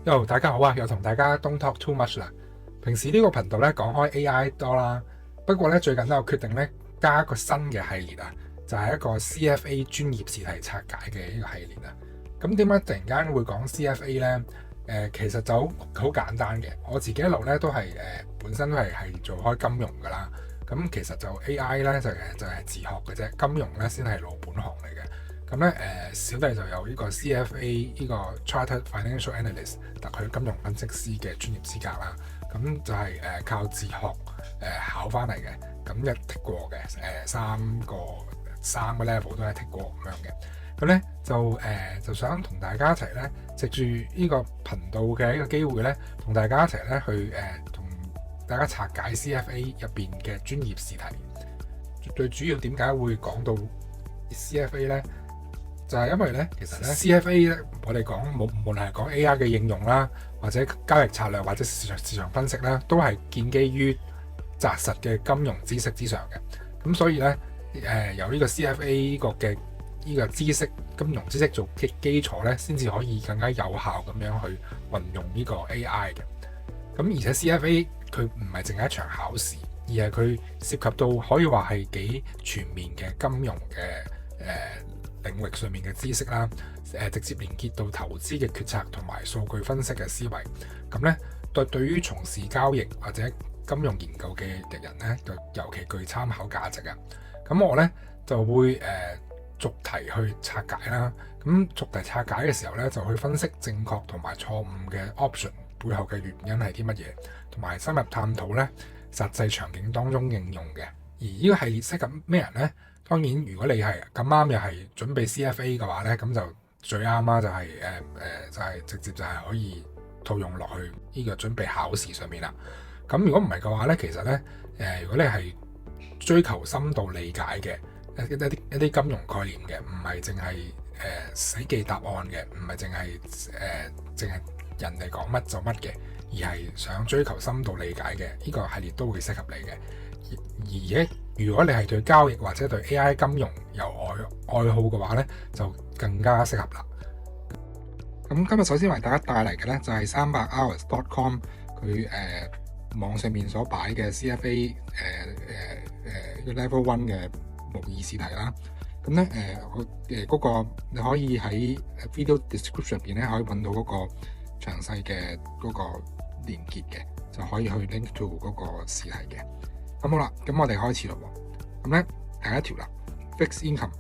大家好啊！又同大家 Don't Talk Too Much 啦。平時呢個頻道咧講開 AI 多啦，不過咧最近咧我決定咧加一個新嘅系列啊，就係一個 CFA 專業試題拆解嘅一個系列啊。咁點解突然間會講 CFA 咧？其實就好簡單嘅。我自己一路咧都係本身都係做開金融㗎啦。咁其實就 AI 咧就係自學嘅啫，金融咧先係老本行嚟嘅。咁咧小弟就有呢個 CFA 呢個 Chartered Financial Analyst 特許金融分析師嘅專業資格啦。咁就係靠自學考翻嚟嘅，咁一剔過嘅三個 level 都係剔過咁樣嘅。咁咧就想同大家一齊咧，藉住呢個頻道嘅一個機會咧，同大家一齊咧去同大家拆解 CFA 入邊嘅專業試題。最主要點解會講到 CFA 咧？就係因為咧，其實咧 CFA 咧，我哋講無論係講 AI 嘅應用啦，或者交易策略或者市場分析啦，都係建基於紮實嘅金融知識之上嘅。咁所以咧，由呢個 CFA 呢個知識金融知識做基礎咧，先至可以更加有效咁樣去運用呢個 AI 嘅。咁而且 CFA 佢唔係淨係一場考試，而係佢涉及到可以話係幾全面嘅金融嘅領域上面嘅知識啦，直接連結到投資嘅決策同埋數據分析嘅思維。咁咧對於從事交易或者金融研究嘅人咧，就尤其具參考價值啊。咁我咧就會逐題去拆解啦。咁逐題拆解嘅時候咧，就去分析正確同埋錯誤嘅 option 背後嘅原因係啲乜嘢，同埋深入探討咧實際場景當中應用嘅。而呢個系列適合咩人咧？當然，如果你係咁啱又係準備 CFA 嘅話咧，咁就最啱啦，就係直接就係可以套用落去呢個準備考試上面啦。咁如果唔係嘅話咧，其實咧如果你係追求深度理解嘅一啲金融概念嘅，唔係淨係死記答案嘅，唔係淨係人哋講乜就乜嘅，而係想追求深度理解嘅，呢個系列都會適合你嘅。而如果你係對交易或者對 AI 金融有愛好嘅話咧，就更加適合啦。咁今日首先為大家帶嚟嘅咧就係300hours.com 佢網上面所擺嘅 CFA Level 1嘅模擬試題啦。咁咧嗰個你可以喺 video description 入邊咧可以揾到嗰個詳細嘅嗰個連結嘅，就可以去 link to 嗰個試題嘅。咁好啦，咁我哋開始咯喎。咁咧第一條啦 ，fixed income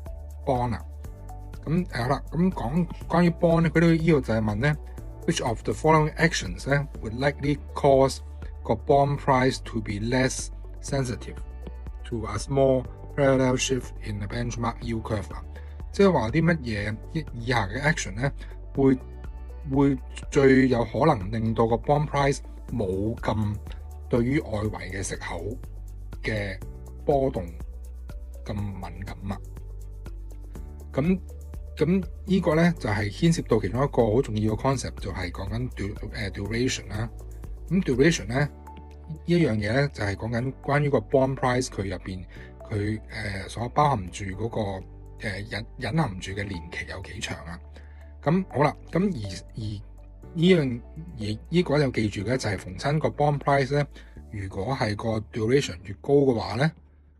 bond 啊。咁好啦，咁講關於 bond 咧，佢呢度就係問咧 ，which of the following actions 咧 would likely cause 個 bond price to be less sensitive to a small parallel shift in the benchmark yield curve 啊？即係話啲乜嘢以下嘅 action 咧，會最有可能令到個 bond price 冇咁對於外圍嘅息口嘅波動咁敏感啊。咁呢個咧就係牽涉到其中一個好重要嘅 concept，就係講緊duration 啦。咁 duration 咧呢一樣嘢咧就係講緊關於個 bond price 佢入邊佢所包含住嗰個隱含住嘅年期有幾長啊。咁好啦，咁而呢個有記住嘅就係逢親個 bond price 咧，如果係個 duration 越高嘅話咧，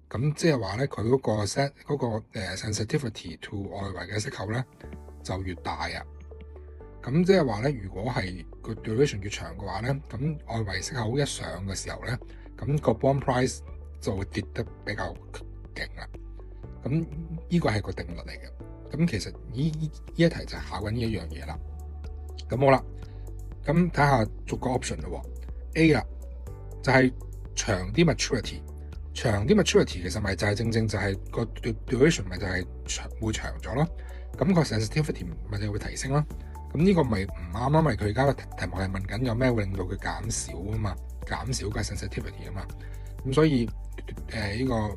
咁即係話咧佢嗰個sensitivity to 外圍嘅息口咧就越大啊。咁即係話咧，如果係個 duration 越長嘅話咧，咁外圍息口一上嘅時候咧，咁個 bond price 就會跌得比較勁啦。咁呢個係個定律嚟嘅。咁其實呢一題就考緊呢一樣嘢啦。咁好啦，咁睇下逐個 option 咯。A 啦，就係長啲 maturity， 長啲 maturity 其實咪就係正就係個 duration 咪就係會長咗咯。咁個 sensitivity 咪就會提升咯。咁呢個咪唔啱，因為佢而家個題目係問緊有咩會令到佢減少啊嘛，減少個 sensitivity 啊嘛。咁所以呢個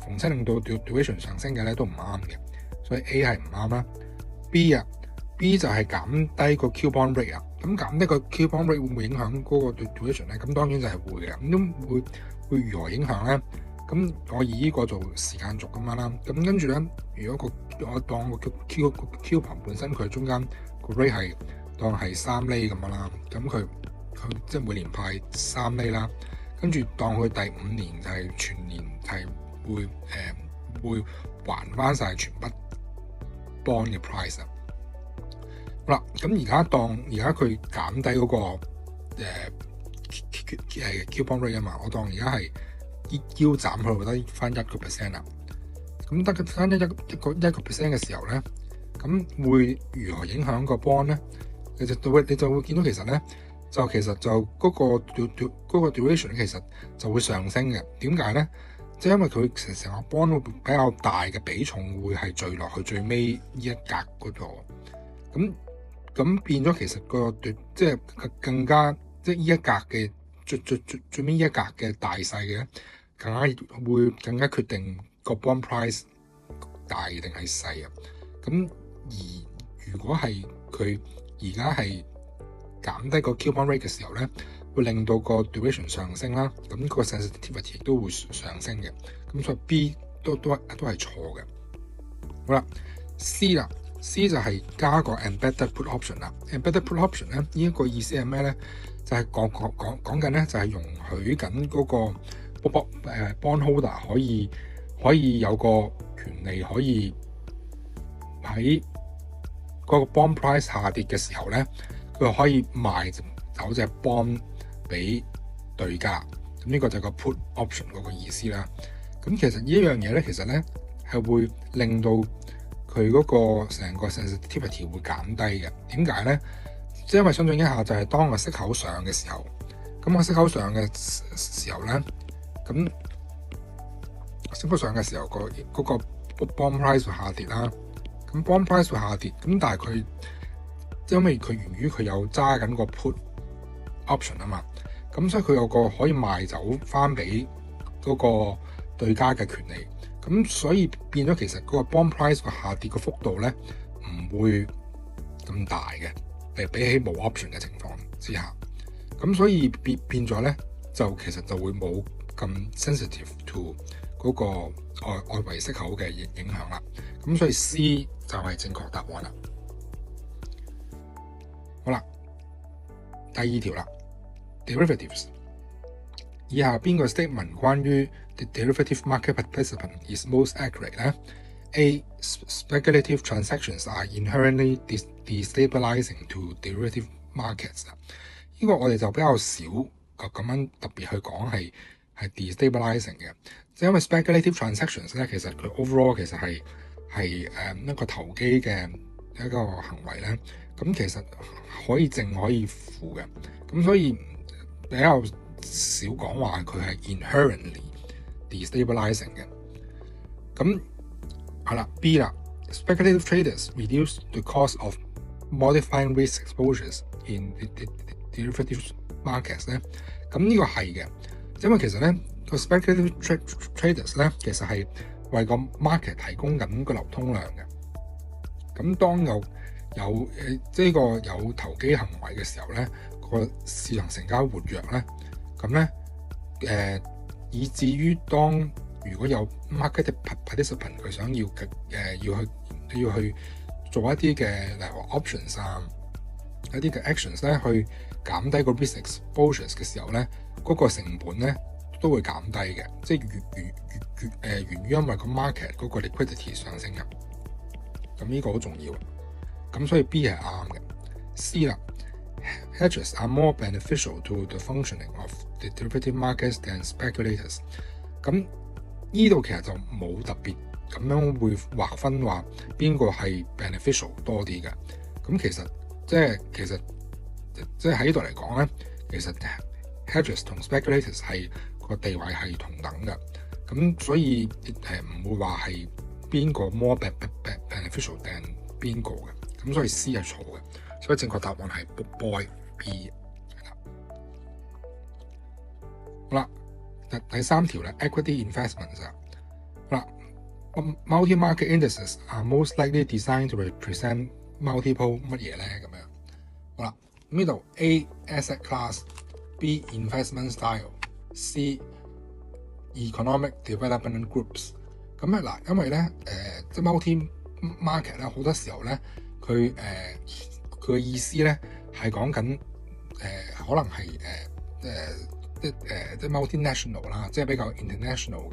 逢親令到 duration 上升嘅咧都唔啱嘅，所以 A 係唔啱啦。B 就係減低個 coupon rate 啊。咁減低個 coupon rate 會唔會影響嗰個 duration 咧？咁當然就係會嘅。咁都會如何影響咧？咁我以呢個做時間軸咁樣啦。咁跟住咧，如果我當個 coupon 本身佢中間個 rate 係當係3厘咁樣啦，咁佢即係每年派3厘啦，跟住當佢第5年就係全年係會還翻晒全筆 bond 嘅 price 啊。好啦，咁而家佢減低嗰個coupon rate 啊嘛，我當而家係腰斬佢得翻1% 啦。咁得翻1% 嘅時候咧，咁會如何影響個 bond 咧？你就會見到其實就嗰個 duration 其實就會上升嘅。點解咧？即係因為佢成個 bond 會比較大嘅比重會係聚落去最尾呢一格嗰度。咁變咗其實即係更加即係呢一格嘅最尾一格嘅大細嘅，更加決定個 bond price 大定係細啊。咁而如果係佢而家係減低個 coupon rate 嘅時候咧，會令到個 duration 上升啦，咁個 sensitivity 亦都會上升嘅。咁所以 B 都係錯嘅。好啦 ，C 就係加個 embedded put option 啦。embedded put option 咧，呢一個意思係咩咧？就係講緊咧，就係容許緊嗰個 bond holder 可以有個權利，可以喺嗰個 bond price 下跌嘅時候咧，佢可以賣走隻 bond 俾對家。咁呢個就係個 put option 嗰個意思啦。咁其實呢一樣嘢咧，其實咧係會令到佢嗰個成個 sensitivity 會減低嘅。點解咧？即係因為想象一下，就係當個息口上嘅時候，咁個息口上嘅時候咧，咁息口上嘅時候嗰個 bond price 會下跌啦。咁 bond price 會下跌，咁但係佢因為佢源於佢有揸緊個 put option 啊嘛，咁所以佢有個可以賣走翻俾嗰個對家嘅權利，咁所以變咗其實嗰個 bond price 個下跌嘅幅度咧唔會咁大嘅，比起冇 option 嘅情況之下，咁所以變咗咧就其實就會冇咁 sensitive to 嗰個外圍息口嘅影響啦。咁所以 C 就係正確答案啦。好啦，第2條啦 ，derivatives。以下邊個 statement 關於 the derivative market participant is most accurate 咧 ？A. Speculative transactions are inherently destabilizing to derivative markets。呢個我哋就比較少咁樣特別去講係 destabilizing 嘅，即係因為 speculative transactions 咧，其實佢 overall 其實係一個投機嘅一個行為咧。咁其實可以正可以負嘅，咁所以比較少講話佢係 inherently destabilizing 嘅。咁係啦 ，B 啦 ，speculative traders reduce the cost of modifying risk exposures in the derivative markets 咧。咁呢個係嘅，因為其實咧個 speculative traders 咧其實係為個 market 提供緊個流通量嘅。咁當有即係個有投機行為嘅時候咧，個市場成交活躍咧，咁咧以至於當如果有 market participant 佢想要去做一啲嘅例如 options 啊，一啲嘅 actions 咧去減低個 risk exposures 嘅時候咧，嗰個成本咧都會減低嘅，即係源於因為個 market 嗰個 liquidity 上升嘅。咁呢個好重要。咁所以 B 係啱嘅。C 啦 ，hedges are more beneficial to the functioning of the derivative markets than speculators。咁呢度其實就冇特別咁樣會劃分話邊個係 beneficial 多啲嘅。咁其實即係喺呢度嚟講咧，其實 hedges 同 speculators 係個地位係同等嘅。咁所以唔會話係邊個 more beneficial than 邊個嘅。咁所以 C 係錯嘅，所以正確答案係 boy B。好啦，第3條咧 ，equity investments 啊。好啦 ，multi-market indices are most likely designed to represent multiple 乜嘢咧咁樣。好啦，呢度 A asset class，B investment style，C economic development groups。咁咧嗱，因為咧即係 multi-market 咧好多時候咧。佢佢嘅意思咧係講緊可能係即係 multinational 啦，即係比較 international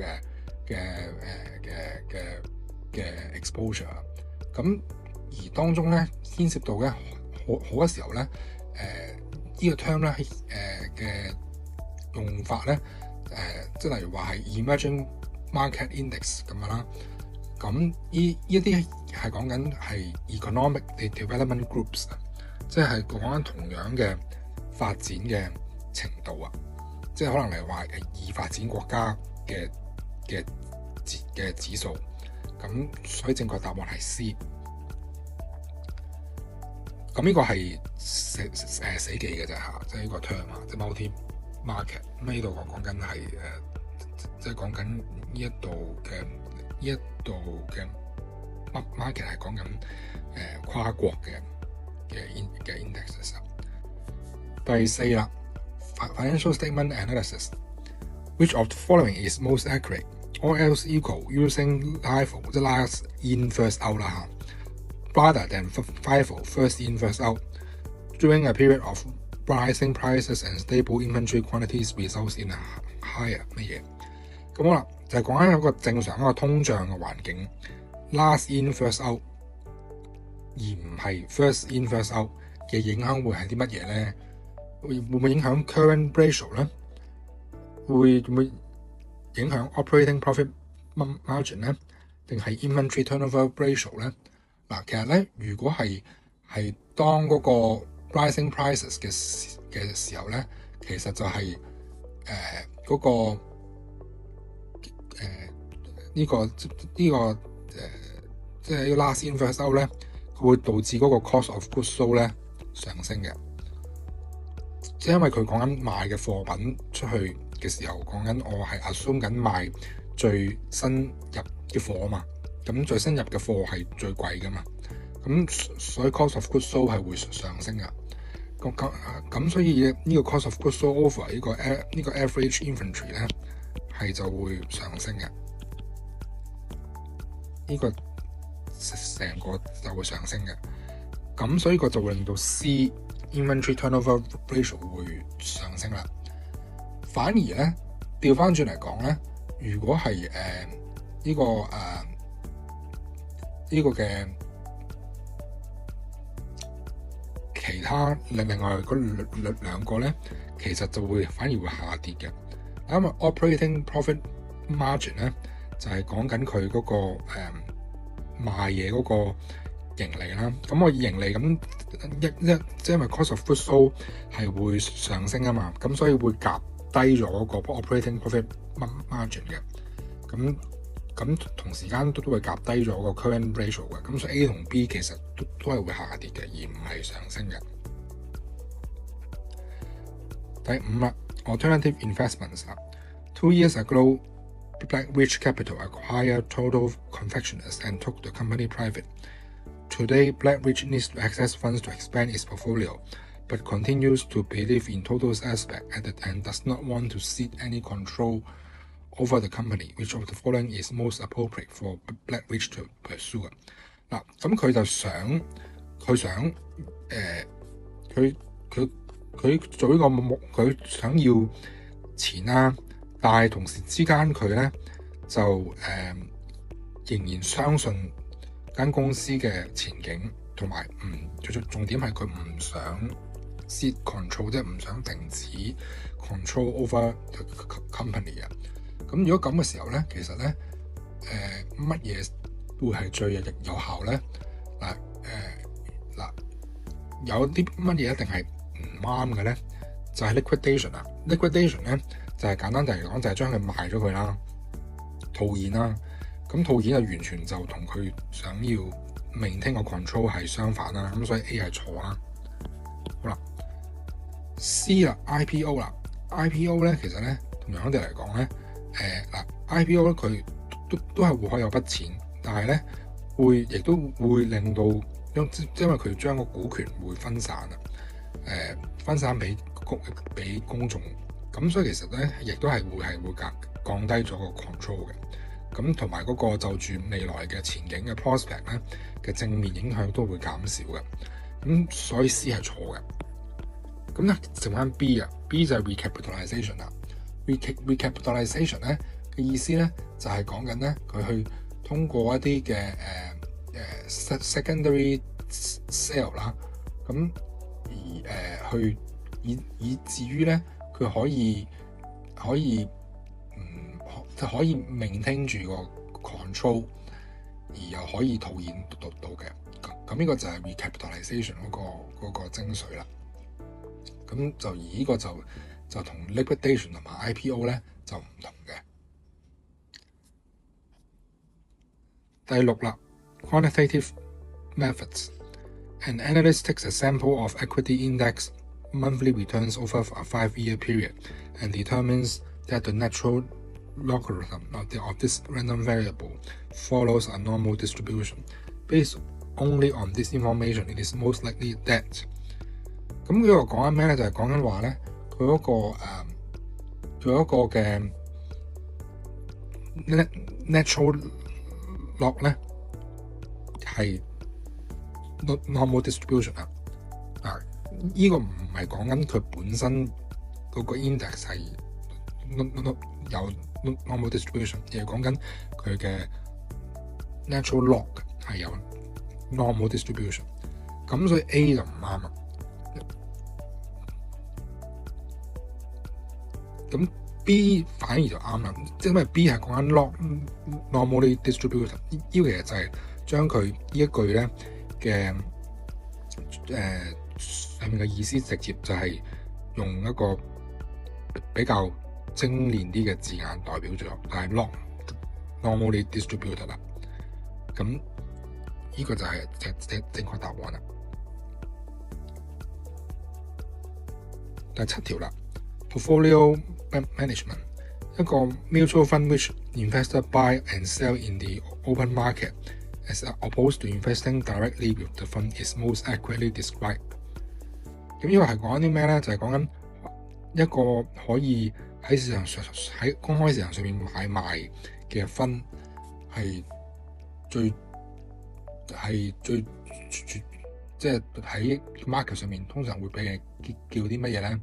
嘅 exposure。咁而當中咧牽涉到嘅好多時候咧，呢個 term 咧嘅用法咧，即係例如話係 emerging market index 咁樣啦。咁呢一啲係講緊係 economic development groups， 即係講緊同樣嘅發展嘅程度啊，即係可能嚟話已發展國家嘅指數。咁所以正確答案係 C。咁呢個係死記嘅啫嚇，即係呢個 term 啊，即係 multi market。咁呢度我講緊係即係講緊呢一度嘅 market 係講緊跨國嘅 indexes。第四啦 ，financial statement analysis，which of the following is most accurate? All else equal, using LIFO 即係 last in first out 啦嚇 ，rather than FIFO first in first out during a period of rising prices and stable inventory quantities results in a higher 乜嘢？咁好啦，就係講緊一個正常一個通脹嘅環境 ，last in first out， 而唔係 first in first out 嘅影響會係啲乜嘢咧？會唔會影響 current ratio 咧？會唔會影響 operating profit margin 咧？定係 inventory turnover ratio 咧？嗱，其實咧，如果係當嗰個 rising prices 嘅時候咧，其實就係嗰個呢個即係 last in first out 咧，會導致嗰個 cost of goods sold 咧上升嘅。即係因為佢講緊賣嘅貨品出去嘅時候，講緊我係 assume 緊賣最新入嘅貨啊嘛。咁最新入嘅貨係最貴噶嘛。咁所以 cost of goods sold 係會上升噶。咁所以呢個 cost of goods sold over 呢個 average inventory 咧係就會上升嘅。呢個成個就會上升嘅。咁所以個就會令到 C inventory turnover ratio 會上升啦。反而咧調翻轉嚟講咧，如果係呢個嘅其他另外嗰兩個咧，其實就會反而會下跌嘅。因為 operating profit margin 咧就係講緊佢嗰個賣嘢嗰個盈利啦。咁我盈利咁即係因為 cost of goods sold 係會上升啊嘛，咁所以會夾低咗嗰個 operating profit margin 嘅。咁同時間都會夾低咗個 current ratio 嘅。咁所以 A 同 B 其實都係會下跌嘅，而唔係上升嘅。第五啦 ，alternative investments 啦。2 years ago, Blackridge Capital acquired Total Confectioners and took the company private. Today, Blackridge needs to access funds to expand its portfolio, but continues to believe in Total's aspect and does not want to cede any control over the company. Which of the following is most appropriate for Blackridge to pursue? 嗱，咁佢就想佢做呢個佢想要錢啦，但係同時之間佢咧就仍然相信間公司嘅前景，同埋重點係佢唔想 cede control， 即係唔想停止 control over the company 啊。咁如果咁嘅時候咧，其實咧乜嘢會係最有效咧？有啲乜嘢一定係唔啱嘅咧？就係 liquidation 啊。liquidation 咧就係簡單嚟講，就係將佢賣咗佢啦，套現啦。咁套現就完全就同佢想要 maintain 個 control 係相反啦。咁所以 A 係錯啦。好啦 ，C 啦 ，IPO 啦 ，IPO 咧其實咧同樣地嚟講咧，IPO 咧佢都係會可以有筆錢，但係咧亦都會令到因為佢將個股權會分散啊，分散俾公眾，咁所以其實咧亦都係會降低咗個 control 嘅。咁同埋嗰個就住未來嘅前景嘅 prospect 咧嘅正面影響都會減少嘅。咁所以 C 係錯嘅。咁咧剩翻 B 啊 ，B 就係 recapitalization 啦。recapitalization 咧嘅意思咧就係講緊咧佢去通過一啲嘅secondary sale 啦，咁而去以至於咧佢可以就可以 maintain 住個 control， 而又可以套現到嘅。咁呢個就係 recapitalization 嗰個精髓啦。咁就而呢個就同 liquidation 同埋 IPO 咧就唔同嘅。第六啦 ，quantitative methods。An analyst takes a sample of equity index monthly returns over a 5-year period and determines that the natural logarithm of this random variable follows a normal distribution. Based only on this information, it is most likely that 咁呢個講緊咩咧？就係講緊話咧，佢嗰個嘅 natural log 咧係 normal distribution 啊。呢個唔係講緊佢本身嗰個 index 係有 normal distribution， 而係講緊佢嘅 natural log 係有 normal distribution。咁所以 A 就唔啱啊。咁 B 反而就啱啦，即係因為 B 係講緊 log normally distributed， 呢個其實就係將佢呢一句咧嘅上面嘅意思直接就係用一個比較精煉啲嘅字眼代表咗，但係 log normally distributed 啦。咁呢個就係正確答案啦。第7條啦 ，portfolio management， 一個 mutual fund which investors buy and sell in the open market as opposed to investing directly with the fund is most accurately described。咁呢個係講緊啲咩咧？就係講緊一個可以喺市場上喺公開市場上面買賣嘅分係最即係喺 market 上面通常會俾人叫啲乜嘢咧？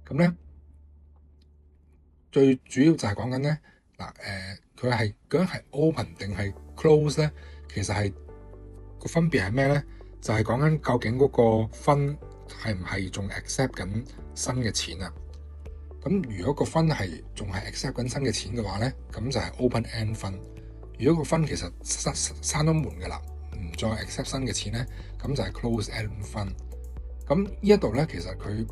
咁咧最主要就係講緊咧佢係究竟係 open 定係 close 咧？其實係個分別係咩咧？就係講緊究竟嗰個分係唔係仲 accept 緊新嘅錢啊？咁如果個分係仲係 accept 緊新嘅錢嘅話咧，咁就係 open end 分。如果個分其實閂咗門嘅啦，唔再 accept 新嘅錢咧，咁就係 close end 分。咁呢一度咧，其實佢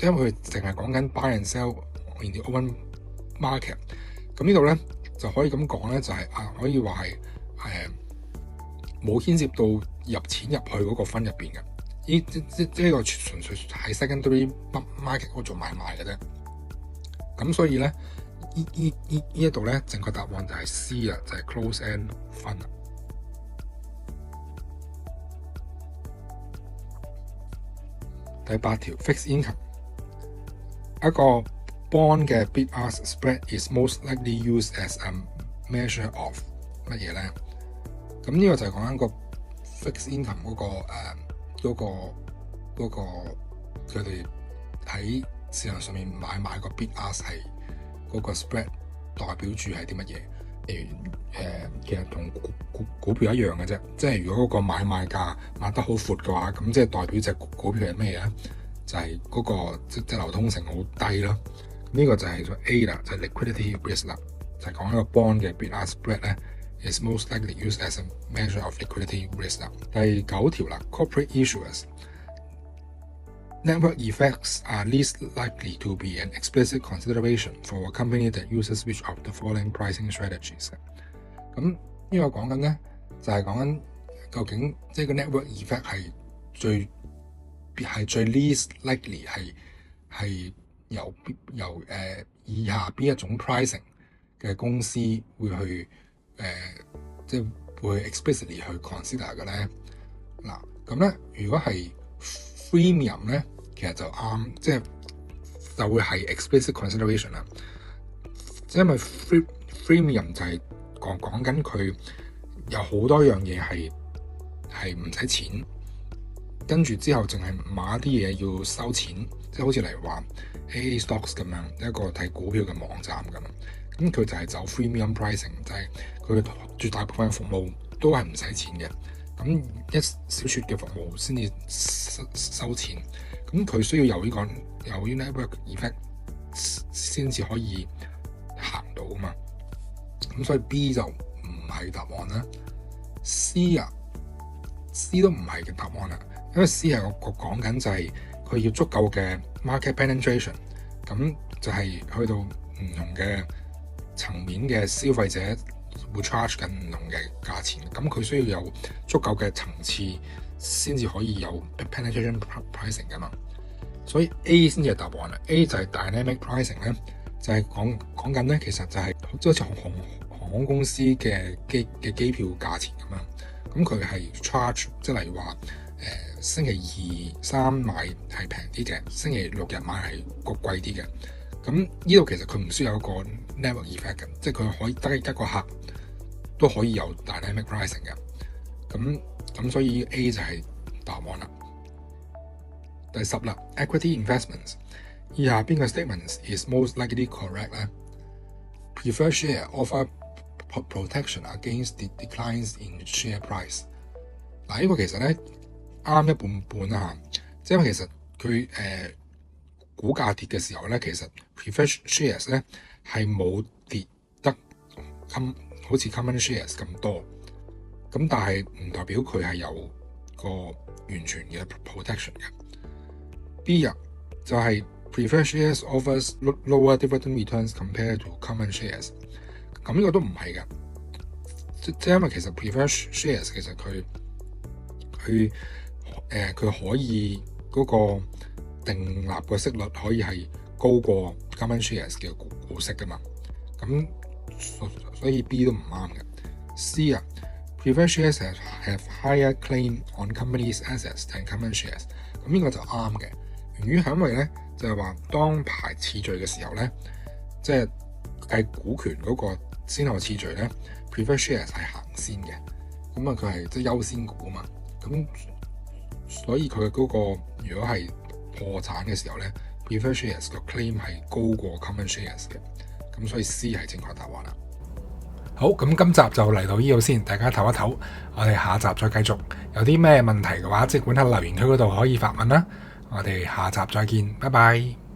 因為佢淨係講緊 buy and sell in the open market， 咁呢度咧就可以咁講咧，就係可以話係冇牽涉到入錢入去嗰個分入邊嘅。呢個純粹喺 secondary market 嗰度做買賣嘅啫。咁所以咧，呢一度咧，正確答案就係 C 啦，就係 close end 分啦。第8條 fixed income， 一個 bond 嘅 bid-ask spread is most likely used as a measure of 乜嘢咧？咁呢個就係講緊個 fixed income 嗰個佢哋喺市場上面買賣個 bid-ask 係嗰個 spread 代表住係啲乜嘢？其實同股票一樣嘅啫，即係如果嗰個買賣價買得好闊嘅話，咁即係代表隻股票係咩嘢咧？就係嗰個即係流通性好低咯。呢個就係 A 啦，就係 liquidity risk 啦，就係講一個 bond 嘅 bid-ask spread 咧 is most likely used as a measure of liquidity risk 啦。第9條啦 ，corporate issuers。Network effects are least likely to be an explicit consideration for a company that uses which of the following pricing strategies。咁呢個講緊咧，就係講緊究竟即係個 network effect 係最 least likely 係由以下邊一種 pricing 嘅公司會去即係會 explicitly 去 consider 嘅咧。嗱，咁咧如果係Freemium 咧，其實就啱，即係就會係 explicit consideration 啦。因為 Freemium 就係講緊佢有好多樣嘢係唔使錢，跟住之後淨係買一啲嘢要收錢，即係好似例如話 AA Stocks 咁樣一個睇股票嘅網站咁。咁佢就係走 freemium pricing，就係佢絕大部分嘅服務都係唔使錢嘅。咁一小撮嘅服務先至收錢。咁佢需要有呢個 network effect 先至可以行到啊嘛。咁所以 B 就唔係答案啦。C 都唔係嘅答案啦，因為 C 係我講緊就係佢要足夠嘅 market penetration， 咁就係去到唔同嘅層面嘅消費者會 charge 緊唔同嘅價錢，咁佢需要有足夠嘅層次先至可以有 penetration pricing 噶嘛，所以 A 先至係答案啦。A 就係 dynamic pricing 咧，就係講緊咧，其實就係即係好似航空公司嘅機票價錢咁樣。咁佢係 charge， 即係例如話星期二三買係平啲嘅，星期六日買係貴啲嘅。咁呢度其實佢唔需要有一個 network effect 嘅，即係佢可以得一個客都可以有 dynamic pricing 嘅。咁所以 A 就係答案啦。第10啦 ，equity investments， 以下邊個 statements is most likely correct 咧 ？Preferred share offer protection against the declines in share price。嗱，呢個其實咧啱一半半啦嚇，即係因為其實佢股價跌嘅時候咧，其實 preferred shares 咧係冇跌得好似 common shares 咁多，咁但係唔代表佢係有個完全嘅 protection 嘅。B 就係 preferred shares offers lower dividend returns compared to common shares。咁呢個都唔係嘅，即係因為其實 preferred shares 其實佢可以嗰個定立嘅息率可以係高過 common shares 嘅股息噶嘛，咁所以 B 都唔啱嘅。C preferred shares have higher claim on companies' assets than common shares。咁呢個就啱嘅，原因係因為咧就係話當排次序嘅時候咧，即係計股權嗰個先後次序咧 ，preferred shares 係行先嘅，咁啊佢係即係優先股啊嘛，咁所以佢嗰個如果係破產嘅時候咧 ，preferred shares 個 claim 係高過 common shares 嘅，咁所以 C 係正確答案啦。好，咁今集就嚟到呢度先，大家唞一唞，我哋下集再繼續。有啲咩問題嘅話，即管喺留言區嗰度可以發問啦。我哋下集再見，拜拜。